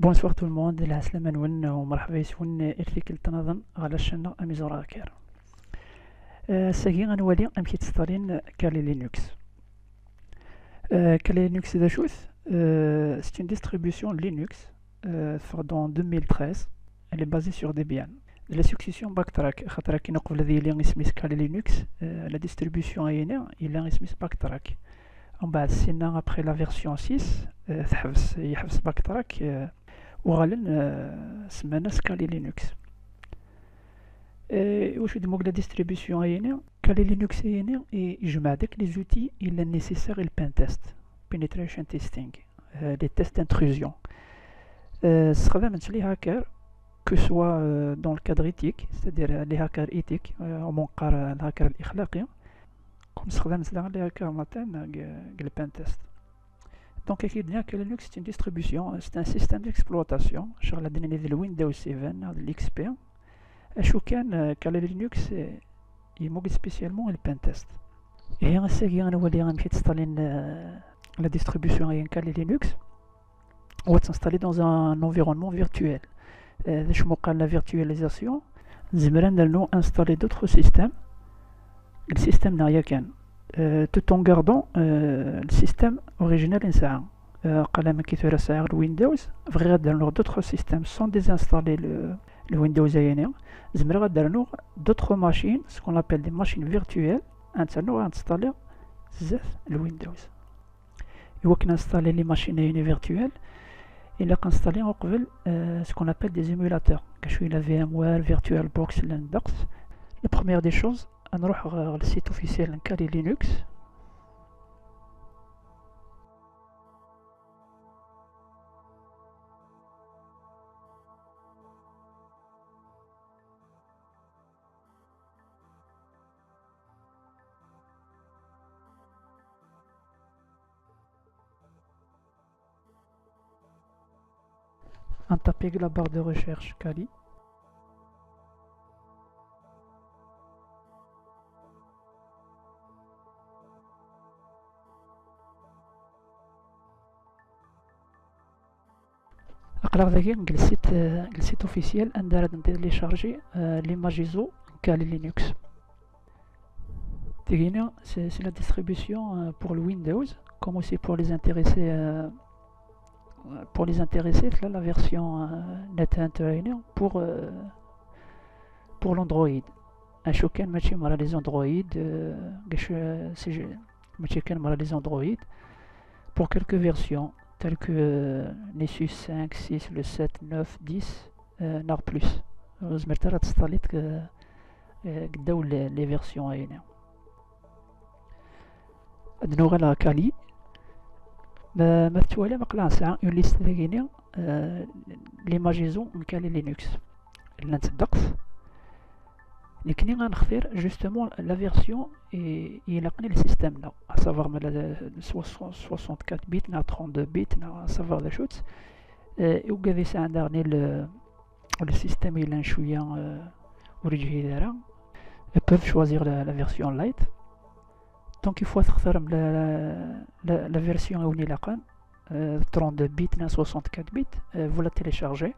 Bonsoir tout le monde, العسلامة نون ومرحبا يسون ارتكل تنظن على الشنة أميزورا كار. ساكي غنولي أمشي تستالين كالي لينكس. كالي لينكس دا شوث c'est une distribution Linux dans 2013. Elle est basée sur Debian. La succession Backtrack خاطر كي نقبل هذه اللي اسمي كالي لينكس la distribution هنا إلا اسمي Backtrack. ومن بعد سينا après la version 6 يحبس Backtrack وغالن سمانا سكالي لينكس. واش يدمج لا ديستريبيسيون هنا كالي لينكس هنا يجمع داك لي زوتي الا نيسيسير البان تيست بينيتريشن تيستينغ لي تيست انتروزيون. استخدمت لي هاكر كو سوا دون الكادر ايتيك سيتادير لي هاكر ايتيك ومنقار الهاكر الاخلاقي كون استخدمت لي هاكر مثلا البان تيست. Donc, que Linux c'est une distribution, c'est un système d'exploitation sur la donnée de Windows 7, de l'XP. Et Linux il manque spécialement le pentest. Et ainsi qu'on va dire installer la distribution Linux, on va s'installer dans un environnement virtuel. Je m'occupe de la virtualisation. Nous allons installer d'autres systèmes. Le système n'ayakane. Tout en gardant le système original insaan. قلما كي ترسع Windows بغي غدير d'autres systèmes sans désinstaller le Windows هنا زعما غدير d'autres machines ce qu'on appelle des machines virtuelles انترنو غنستالي بزاف الويندوز. إوا كنستالي لي ماشين هنا فيرتوال إلا كنستالي قبل ce qu'on appelle des émulateurs كشويه لا VMware VirtualBox Linux. La première des choses نروح للسيت اوفيسيال نكالي لينكس. On tape la barre de recherche Kali. Alors le site officiel on a télécharger l'image ISO Kali Linux. C'est la distribution pour le Windows comme aussi pour les intéressés. Là, la version NetHunter pour l'Android. Un chouken ماشي مرا les Android ماشي كان مرا les Android pour quelques versions telles que Nessus 5, 6, le 7, 9, 10 NAR+. زمرت راه تستاليت قداو les versions هنا. عندنا غير كالي ما توالي مقلع ساعة اون ليست ثانية ليماجيزون نكالي لينكس اللي نتدقس لكني غنختار جوستومون لا فيرسيون يلقني السيستم لا سافوار مالا 64 بيت نا 32 بيت نا سافوار لا شوت وكذا ساعة دارني السيستم إلا شوية ورجعي دارا peuvent choisir la version light. Donc il faut تختار la version اللي لاقان 32 بيت نا 64 بيت vous la téléchargez.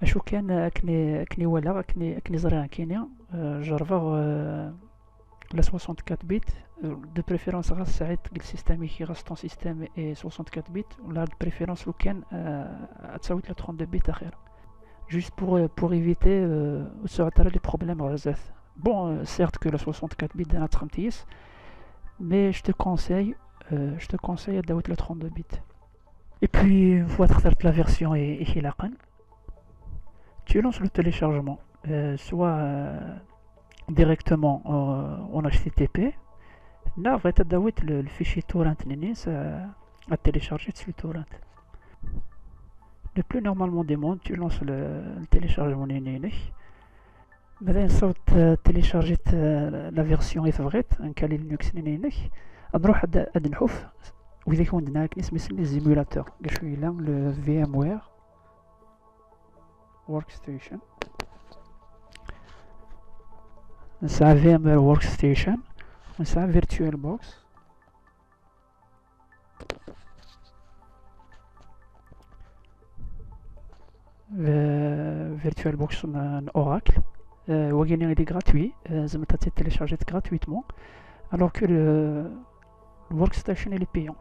اشو كان كني ولا كني زرا كاينه جربا la 64 بيت de préférence غاس ساعات السيستم كي غاس طون سيستم 64 بيت ولا de préférence لو كان تساوي 32 بيت اخر juste pour éviter ساعات les problèmes بزاف. Bon certes que la 64 بيت انا تخمتيس mais je te conseille d'avoir le 32 bits. Et puis une fois que la version est là, tu lances le téléchargement soit directement en HTTP. Là va être le fichier torrent à télécharger sur le torrent. Le plus normalement des mondes, tu lances le téléchargement بعدين صوت تيليشارجيت لا فيرسيون فغيت نكالي لينكس نروح عاد نحوف وإذا كون عندنا نسمي لي زيمولاتور شويه لا لو في ام وير ورك ستيشن نسعى في ام وير ورك ستيشن ونسعى فيرتوال بوكس VirtualBox en Oracle. Wagini il est gratuit, زعما télécharger gratuitement, alors que le workstation il est payant.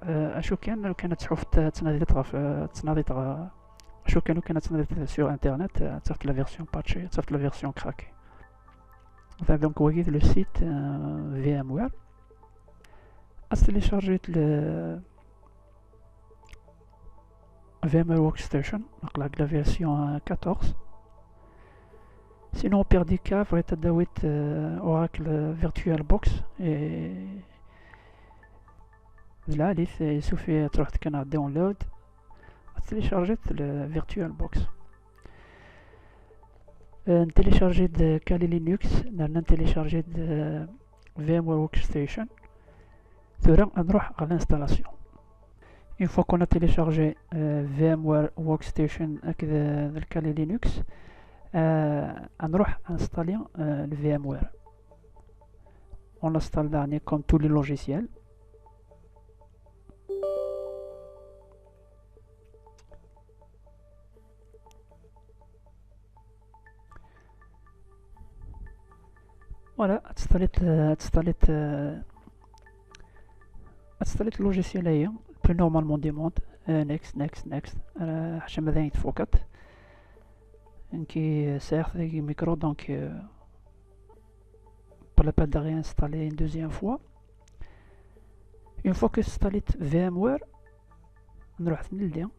اشو كان لو كانت تشوف تناديتها في تناديتها شو كانوا كانت تناديتها sur internet تصيفط la version patchée تصيفط la version craquée. Enfin, donc vous voyez le site VMware. À télécharger le VMware Workstation, donc la version 14. Sinon, au pire des cas, vous avez Oracle VirtualBox et là, il suffit de download à télécharger le VirtualBox. Télécharger de Kali Linux, télécharger de VMware Workstation, on va à l'installation. Une fois qu'on a téléchargé VMware Workstation de Kali Linux, on va installer le VMware. On l'installe comme tous les logiciels. Voilà, installer le logiciel ailleurs, plus normalement demande next عشان ما يتفوقت qui sert de micro, donc pas la peine de réinstaller une deuxième fois. Une fois que installé VMware, on va le lien.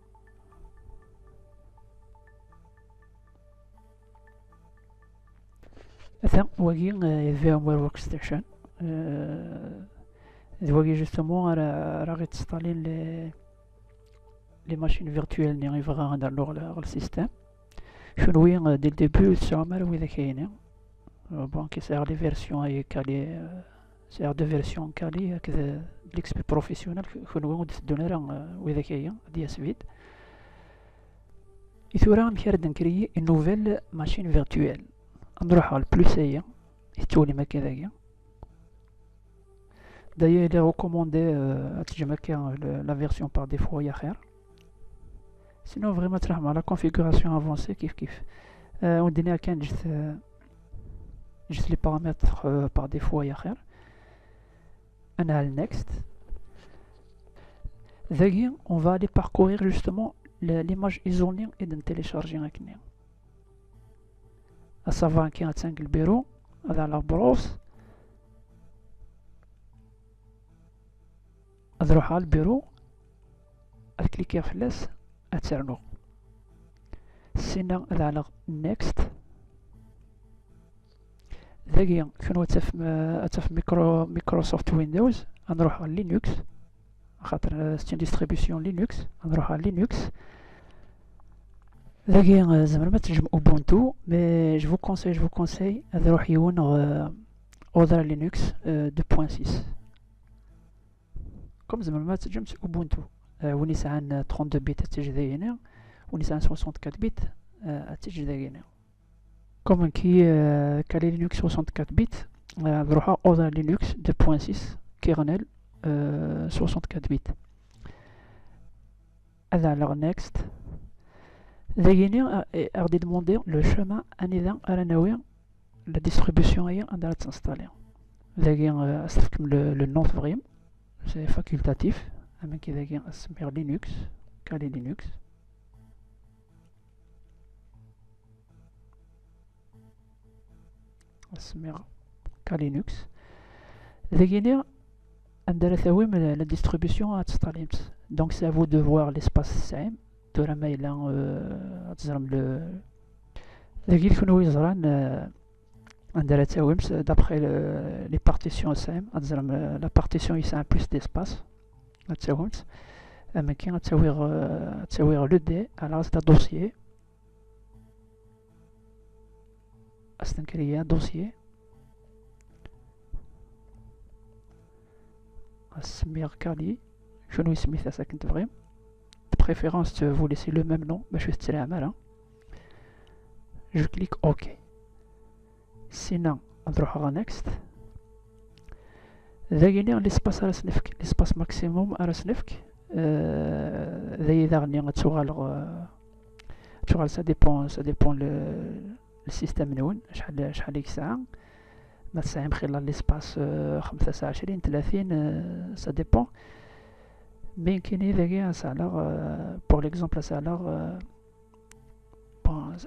Enfin, on voit VMware Workstation. On voit justement réinstaller les machines virtuelles qui arriveront dans le système. Je vois dès le début sur bon, qui sert des versions c'est deux versions calées de l'XP professionnel que nous donner suite. Et tu auras créer une nouvelle machine virtuelle. On va le plus et tout les maquettes. D'ailleurs, il est recommandé la version par défaut. Sinon, vraiment, la configuration avancée, on donne à juste les paramètres par défaut. On a le next. D'ailleurs, on va aller parcourir justement l'image isolée et de télécharger un client. À savoir qu'il y a 5 le bureau, dans la brosse. نروح على البيرو كليكي في لاس اترنو سينا على نيكست ذاكي كنو تف ميكروسوفت ويندوز نروح على لينكس خاطر ستين ديستريبيسيون لينكس نروح على لينكس ذاكي زعما ما تنجم اوبونتو مي جو فو كونساي نروح يون اوذر لينكس 2.6 comme زعما ما تنجمش اوبونتو وني ساعن 32 بيت تجي هنا وني ساعن 64 بيت تجي هنا كوم كي كالي لينكس 64 بيت نروحو اوذر لينكس 2.6 كيرنل 64 بيت هذا على نيكست ذاكيني غادي دوموندي لو شومان انذا راناوي لا ديستريبيسيون هي غادي تنستالي ذاكي استفكم لو نون فريم c'est facultatif avec Linux, Kali Linux. Kali Linux. La distribution à installer. Donc c'est à vous de voir l'espace SAM. De la mail d'après les partitions SAM, la partition ici a plus d'espace. Mais qui a le D à l'as d'un dossier. C'est un dossier. Asmir Kali. Je nous Smith à 5 vrai. De préférence, vous laissez le même nom. Mais je suis à mal. Je clique OK. Sinon, on va aller next. ذاكيني l'espace على سنفك l'espace maximum على سنفك ذي ذا غني شغل ça dépend السيستم نون شحال ديك الساعة. ما تساهم خلال ليسباس 25 30 ça dépend. Mais كاين ذاك un salaire pour l'exemple un salaire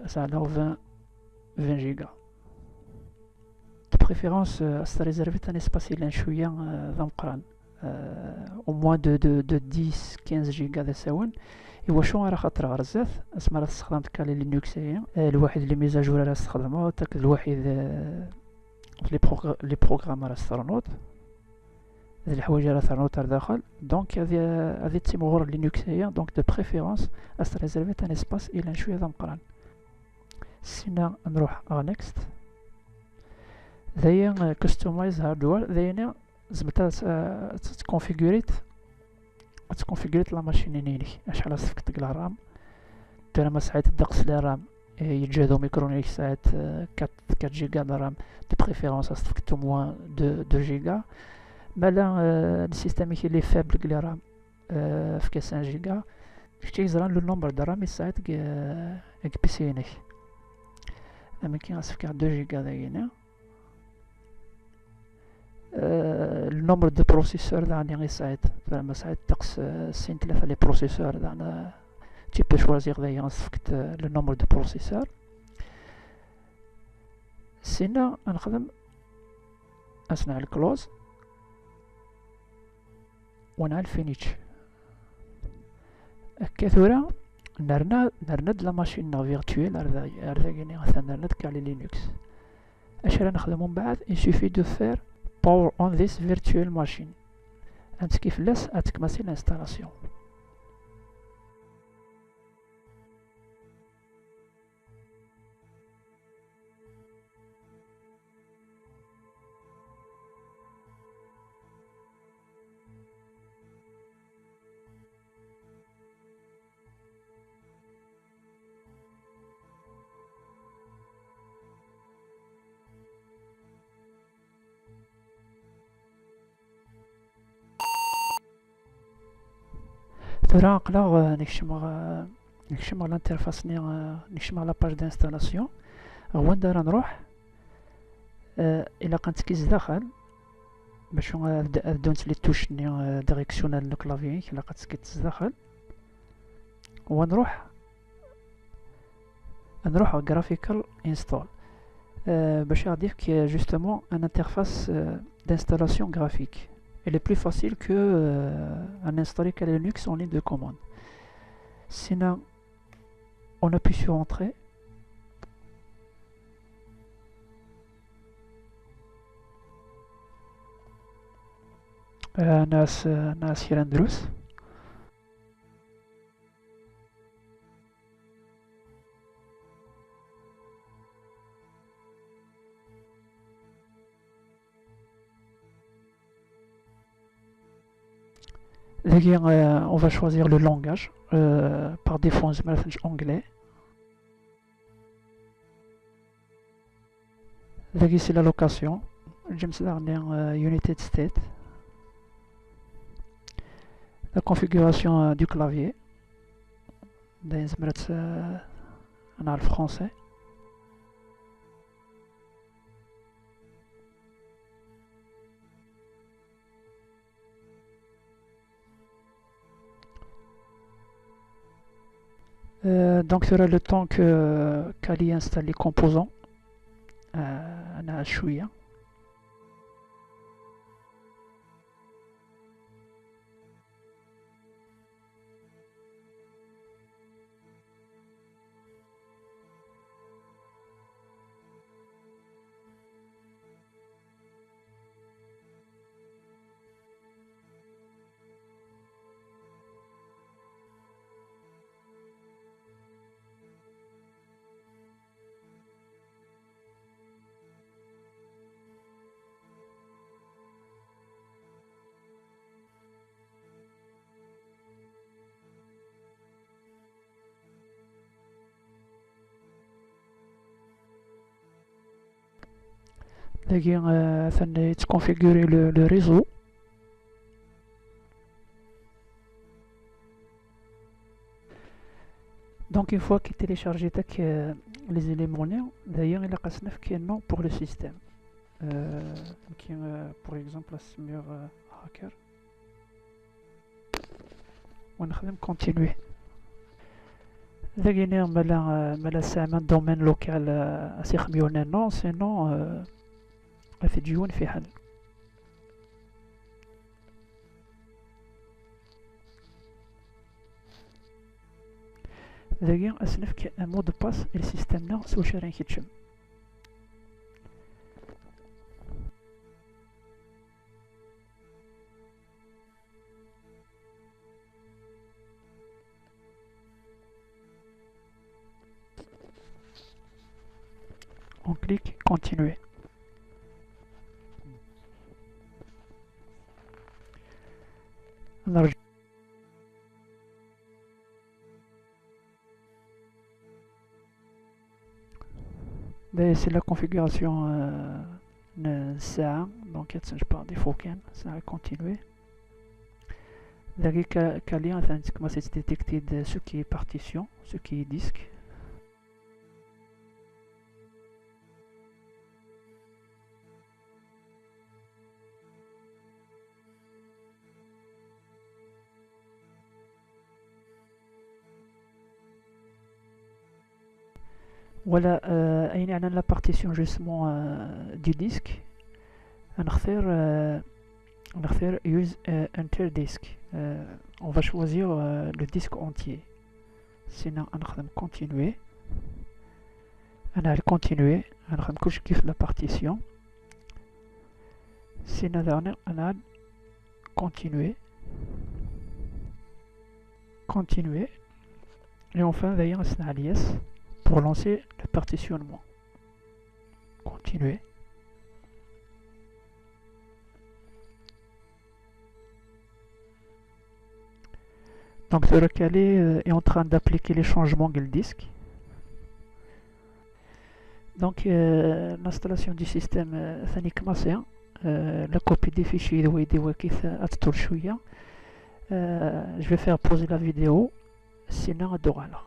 ça a l'air 20 gigas. De préférence, à réserver un espace il شوية ذا مقران au moins de 10-15 gigas de ساون. إوا شو راه خاطر غرزات اسما راه استخدمت كالي لينكس هي الواحد اللي ميزاجور راه استخدمه تاك الواحد لي بروغرام راه استرنوط هاد الحوايج راه ثرنوط داخل. دونك هذه تيمغور لينكس هي دونك دو بريفيرونس ريزيرفي ان اسباس الى شويه ذا مقران. سينا نروح نيكست. ذايا كستمايز هاردوير ذايا زعما تكونفيغوريت لا ماشين نيني شحال صفقت لا رام ترى ما ساعات الدقس لا رام يتجاهدوا ميكرونيك ساعات 4 جيجا د رام دو بريفيرونس صفقتو موان 2 جيجا. مالا السيستم اللي فابل كلي رام في 5 جيجا شتي زران لو نومبر د رام ساعات اك بي سي ني اما كي غنصفك 2 جيجا داينا النومبر دو بروسيسور داني غير ساعات فما ساعات تقص سين 3 لي بروسيسور دانا tu peux choisir d'ailleurs le nombre de processeurs. سينا نخدم أصنع الكلوز ونعمل فينيتش كثورة نرند لا ماشين فيرتويل أرذاقيني مثلا نرند كالي لينكس أش راه نخدمو من بعد il suffit de faire power on this virtual machine أنت كيف لاس أتكماسي الانستالاسيون. ثورا نقلا نكشم الانترفاس نكشم لا باج دانستالاسيون هو ندار نروح الى كنت كيز داخل باش دونت لي توش ديريكسيونال لو كلافي الى كنت كيز داخل ونروح graphical install باش يعطيك justement un interface d'installation graphique. Elle est plus facile que un installer qu'à Linux en ligne de commande. Sinon, on appuie sur Entrée. ناس يرندروس on va choisir le langage par défaut c'est anglais. C'est la location James Lerner United States. La configuration du clavier on a le français. Donc sera le temps que Kali installe les composants أنا شوية. ثاني تكونفيغوري لو ريزو. Donc une fois qu'il télécharge les éléments d'ailleurs il a un nom pour le système. Par exemple sur hacker. On va continuer. D'ailleurs c'est un domaine local assez خميونا non sinon أفيديون في حل. D'ailleurs أسنف un mot de passe et le système là سو شارين كيتشم. On clique continuer. نرجع. C'est la configuration ça donc je par défaut ça va continuer. D'ailleurs Kali c'est détecter ce qui est partition, ce qui est disque. Voilà, la partition justement du disque. On va faire use enter disk. On va choisir le disque entier. Sinon on va continuer. On va continuer. On va coucher la partition. Sinon on va continuer. Continuer. Et enfin d'ailleurs c'est un alias pour lancer le partitionnement. Continuer. Donc ce recalé est en train d'appliquer les changements du disque. Donc l'installation du système ثاني commencé. La copie des fichiers je vais faire pauser la vidéo sinon Dorala.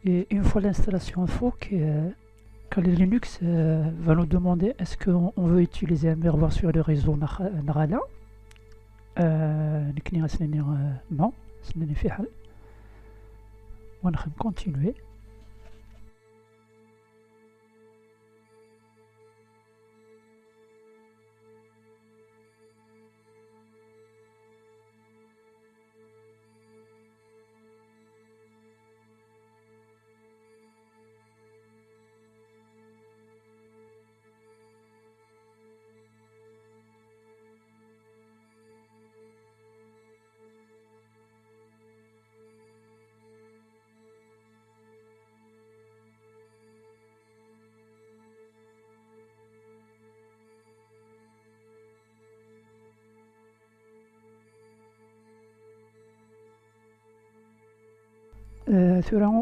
Et une fois l'installation quand le Linux va nous demander est-ce qu'on veut utiliser un miroir sur le réseau Narala, non, ce n'est pas fait. On va continuer.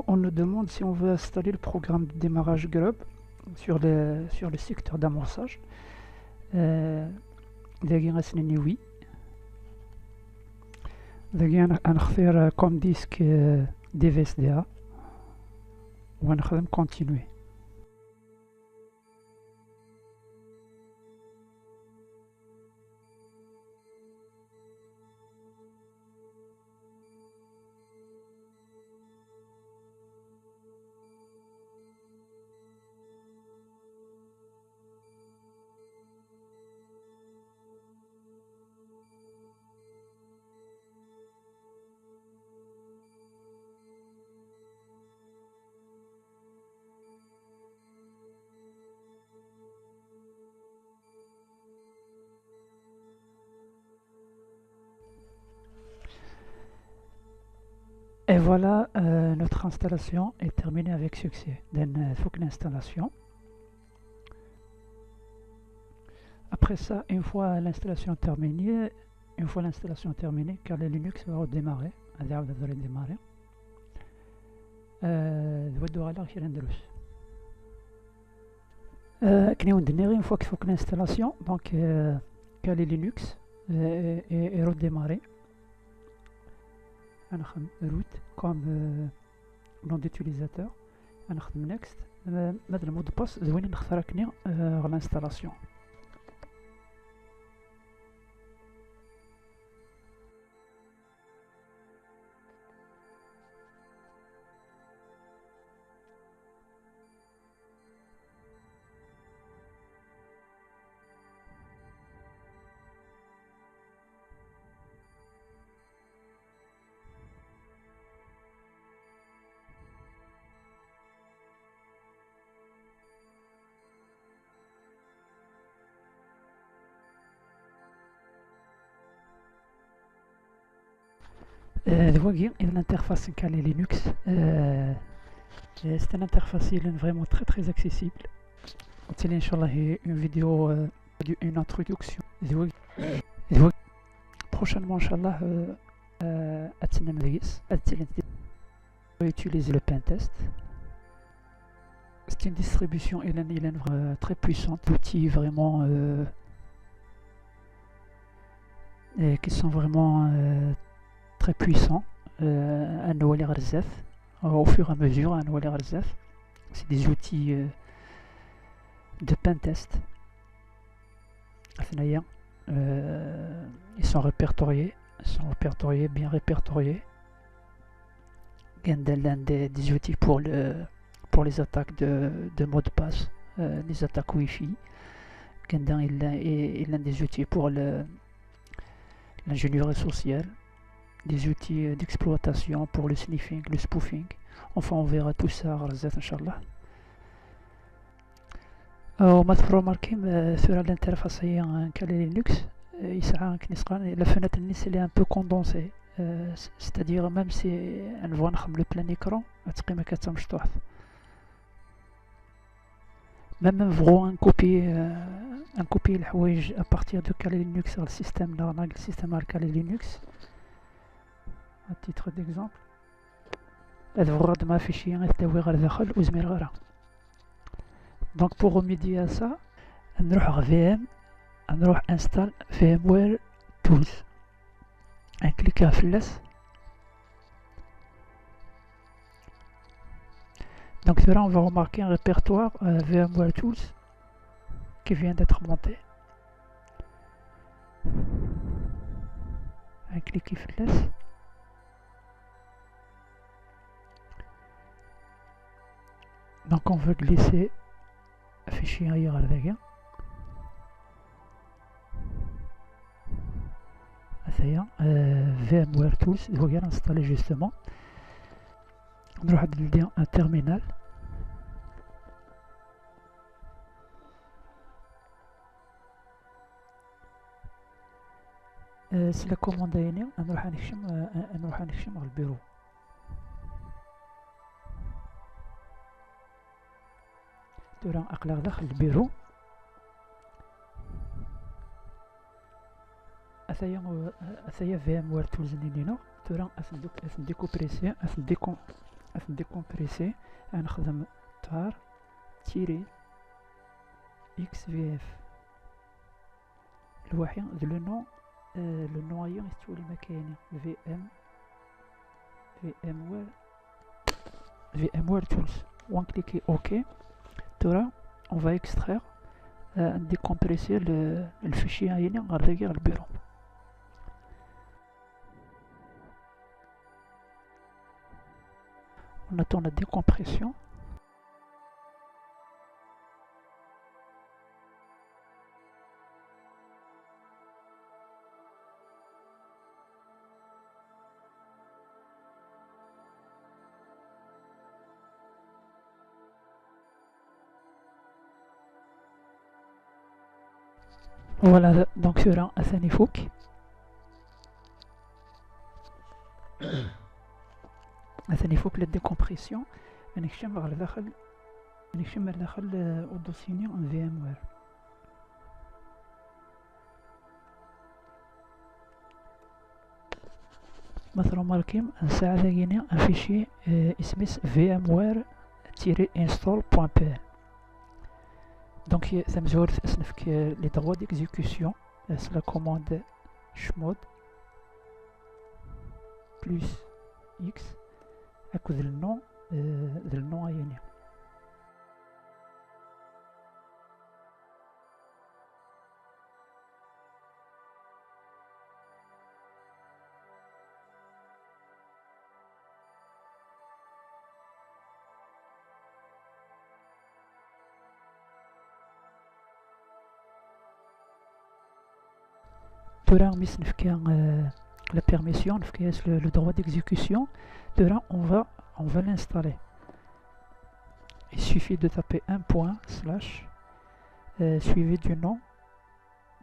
On nous demande si on veut installer le programme de démarrage Grub sur le secteur d'amorçage. Oui. On va faire comme disque DVSDA. On va continuer. Et voilà, notre installation est terminée avec succès. Il faut que l'installation. Après ça, une fois l'installation terminée, car le Linux va redémarrer, une fois qu'il faut que l'installation, donc car le Linux est redémarré. غنخدم root comme nom d'utilisateur. غنخدم next. هاد المود دو باس زوينين نختاركني غ l'installation. دواقي l'interface كالي لينكس c'est une interface vraiment très accessible. وتالي ان شاء الله هي une vidéo une introduction دواقي prochainement ان شاء الله اتسنى مديس اتسنى utiliser le pentest. C'est une distribution très puissante, d'outils vraiment qui sont vraiment très puissants au fur et à mesure. C'est des outils de pentest. Ils sont répertoriés, bien répertoriés. Des outils pour les attaques de mots de passe, les attaques Wi-Fi. Il a des outils pour l'ingénierie sociale, des outils d'exploitation pour le sniffing, le spoofing. Enfin, on verra tout ça Inch'Allah. وما تفرماركي sur l'interface Linux, la fenêtre elle est un peu condensée, c'est-à-dire même si on voit le plein écran, même un copier الحوايج à partir de Kali Linux sur le système Kali Linux. À titre d'exemple, donc pour remédier à ça, on va VM, on va installer VMware Tools. On clique à Flash. Donc là, on va remarquer un répertoire VMware Tools qui vient d'être monté. On clique à Flash. Donc on veut glisser un fichier ailleurs à la VMware Tools, il faut installer justement. On va dire un terminal. C'est la commande on va نخدم le bureau. ترى أقلق داخل البيرو أثايا VMware Tools ندينو ترى ديكومبريسي نخدم tar تيري xvf الواحد لو نو أيا يستولي مكاني VMware Tools وان كليكي OK. On va extraire, décompresser le fichier à le bureau. On attend la décompression. Voilà, donc sur un ثاني فوق la décompression. نكشم داخل الدوسيني en VMware. مثلا ماركيم نساعد هنا un fichier اسمه vmware-install.pl. Donc ça me dit les droits d'exécution, c'est la commande chmod plus x أكد النوع يعني. Dora mis la permission, le droit d'exécution. Dora on va l'installer. Il suffit de taper un point slash suivi du nom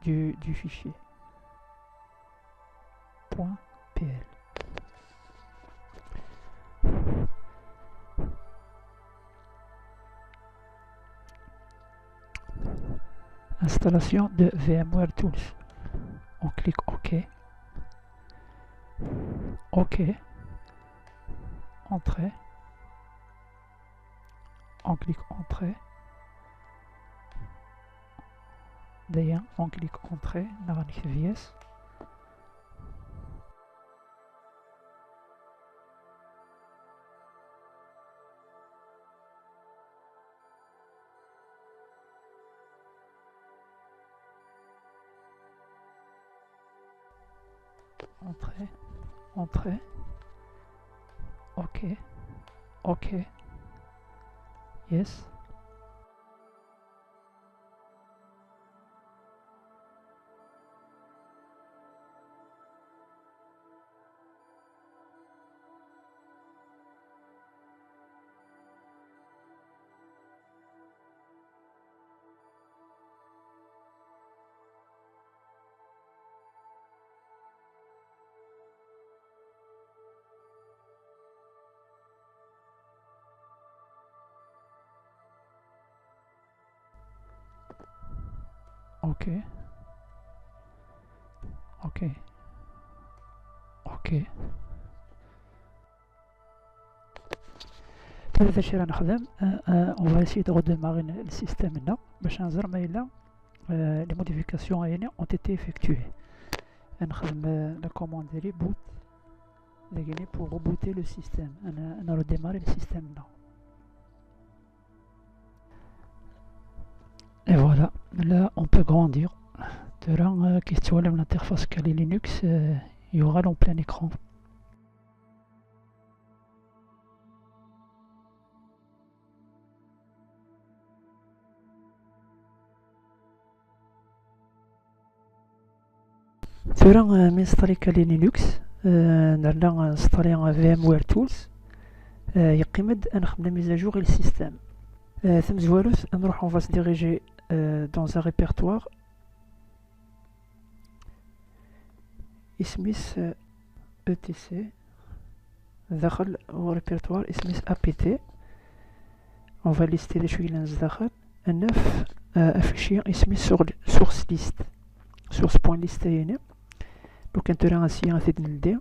du fichier .pl. Installation de VMware Tools. On clique OK. OK. Entrée. On clique Entrée. D'ailleurs, on clique Entrée. Naranik VS. Entrée. Entrée. OK. OK. Yes. OK. OK. OK. هذا الشيء راح نخدم. on va essayer de redémarrer le système هنا باش نزر ما إلا les modifications ont été effectuées. نخدم la commande reboot pour rebooter le système. on a redémarré le système là. Et voilà, là on peut grandir. Durant question de l'interface Kali Linux, il y aura en plein écran. Durant installer Kali Linux, nous installer VMware Tools. يقيمد نخدم mise à jour le système. On va se diriger dans un répertoire اسميس etc داخل au répertoire اسميس apt. on va lister les شويه اللي نزل داخل 9 fichier اسميس source list source.list يعني لو كان ترى ainsi غادي نلدي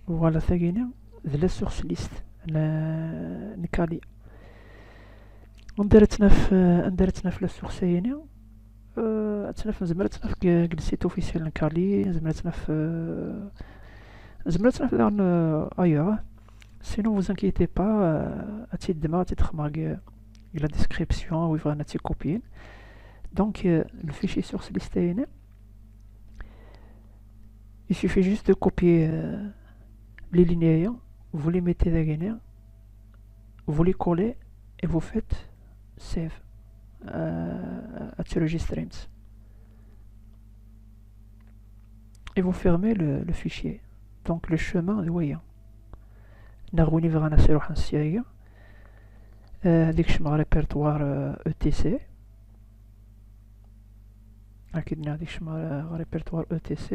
فوالا ثاني ذا source list نكالي ندرتنا في السورس هنا زمرتنا في السيت اوفيسيال نكالي زمرتنا في لان ايوه سينو vous inquiétez pas تيدما تخماق la description ou vraiment tu copies donc le fichier source list هنا il suffit juste de copier les lignes vous les mettez là vous les collez et vous faites save à registrement et vous fermez le fichier. Donc le chemin est voyant نغوني فغانا سيروح نسيايا ديك شما ريبرتوار etc اكيد ديك شما ريبرتوار etc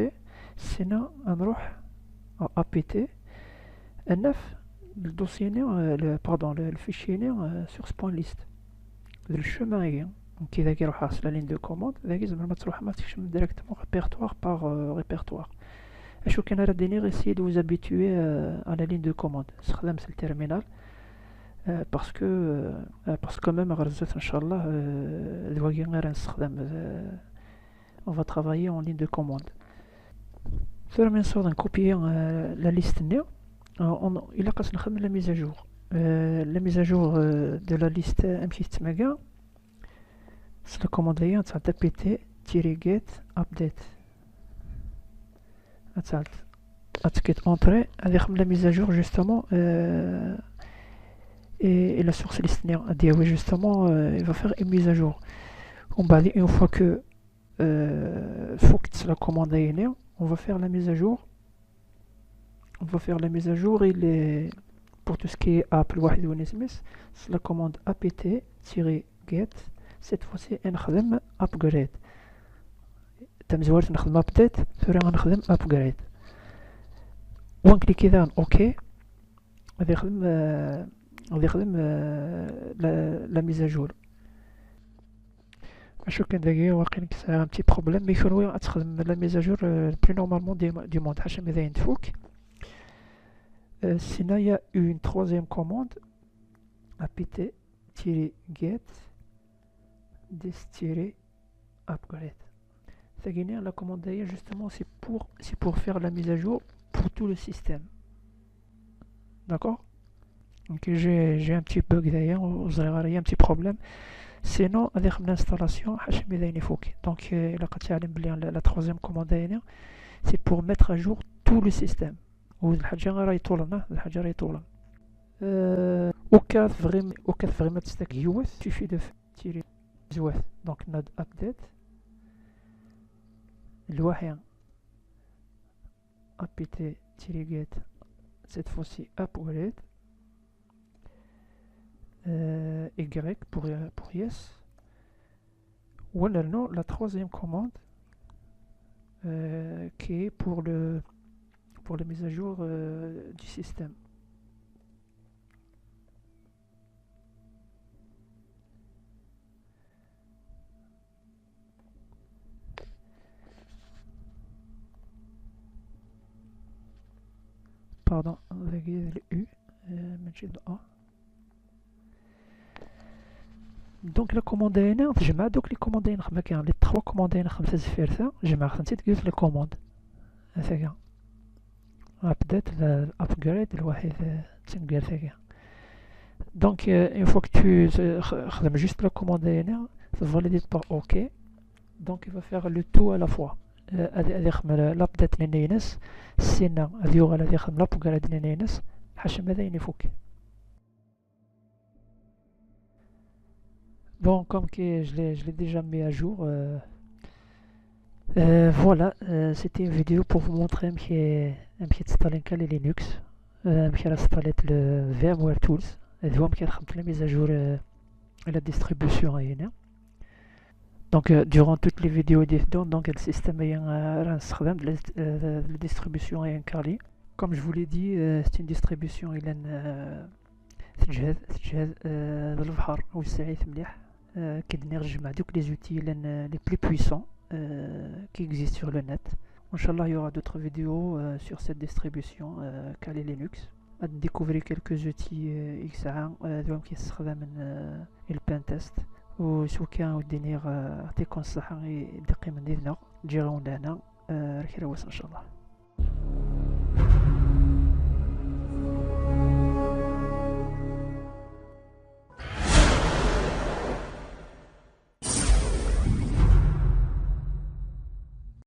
سينا نروح apt نف الدوسيي le fichier sur ce.list le chemin هي كي ذاك يروح على لا ligne de commande ذاك زعما ما تروح ما تكشف directement répertoire par répertoire. اش كان راه دينير essayer de vous habituer à la ligne de commande استخدام التيرمينال parce que même غرزت ان شاء الله دواكي غير نستخدم on va travailler en ligne de commande. Sur من صوت نكوبيي la liste نيو إلا قاس نخدم la mise à jour. La mise à jour de la liste امشي تماكا la commande هي تاع pt-get update تاع اتكيت entrée غادي يخدم la mise à jour justement et la source liste نيو غادي هو justement il va faire une mise à jour. ومن بعد une fois que فوقت la commande هي on va faire la mise à jour. On va faire la mise à jour pour tout ce qui est app الواحد ونسمس c'est la commande apt-get. cette fois-ci نخدم upgrade. تمزورت نخدم update ثوري غنخدم upgrade ونكليكي داون اوكي غادي يخدم لا ميز à jour. شو كان داكيا واقيلا كيسا ان بتي بروبليم مي كنوي غتخدم لا ميز à jour بلو نورمالمون دي موند حاشا ماذا ينتفوك. sinon il y a une troisième commande apt-get des-upgrade. La commande d'ailleurs justement c'est pour faire la mise à jour pour tout le système. D'accord. Donc j'ai un petit bug d'ailleurs, il y a un petit problème. Sinon avec l'installation donc la troisième commande d'ailleurs c'est pour mettre à jour tout le système. au cas vraiment تستك يوث suffit de tirer زواث donc node update الواحد apt-get cette fois-ci upgrade y pour yes ou alors non la troisième commande qui est pour la mise à jour du système. Pardon, avec le U, donc la commande هنا تجمع دوك لي كوموند نخدم كاع لي 3 كوموند نخدم في فرثه جمع خدمتي تقول لي كوموند هكا update upgrade الواحد تنقال هكا. donc une fois que tu خدم juste la commande هنا valide par OK donc il va faire le tout à la fois. هذه يخدم الابديت نينس سينا هذه غادي يخدم الابغريد نينس حاشا ماذا ينفوك. bon comme que je l'ai déjà mis à jour voilà c'était une vidéo pour vous montrer un petit installer les Linux j'ai installé le VMware Tools هذا هو كي خدمت la mise à jour la distribution هنا. donc durant toutes les vidéos donc le système la distribution est Kali. comme je vous l'ai dit c'est une distribution تجهز البحر والسعيث مليح كيدني نجمع دوك les outils les plus puissants qui existent sur le net. Inch'Allah, il y aura d'autres vidéos sur cette distribution Kali Linux. À découvrir quelques outils XA qui يستخدم البنتست وسو كان ودينير يعطيكم الصحة دقيقة من دينا تجيرون لنا ركي ان شاء الله.